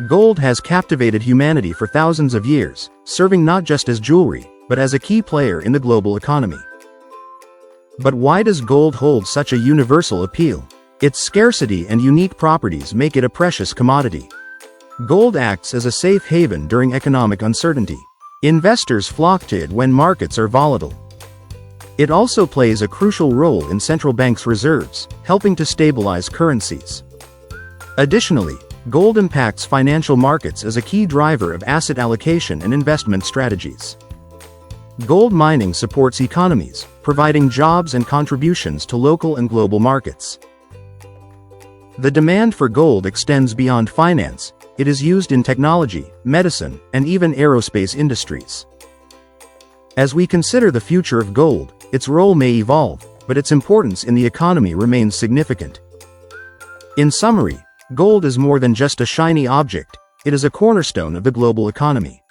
Gold has captivated humanity for thousands of years, serving not just as jewelry, but as a key player in the global economy. But why does gold hold such a universal appeal? Its scarcity and unique properties make it a precious commodity. Gold acts as a safe haven during economic uncertainty. Investors flock to it when markets are volatile. It also plays a crucial role in central banks' reserves, helping to stabilize currencies. Additionally, gold impacts financial markets as a key driver of asset allocation and investment strategies. Gold mining supports economies, providing jobs and contributions to local and global markets. The demand for gold extends beyond finance. It is used in technology, medicine, and even aerospace industries. As we consider the future of gold, its role may evolve, but its importance in the economy remains significant. In summary, gold is more than just a shiny object, it is a cornerstone of the global economy.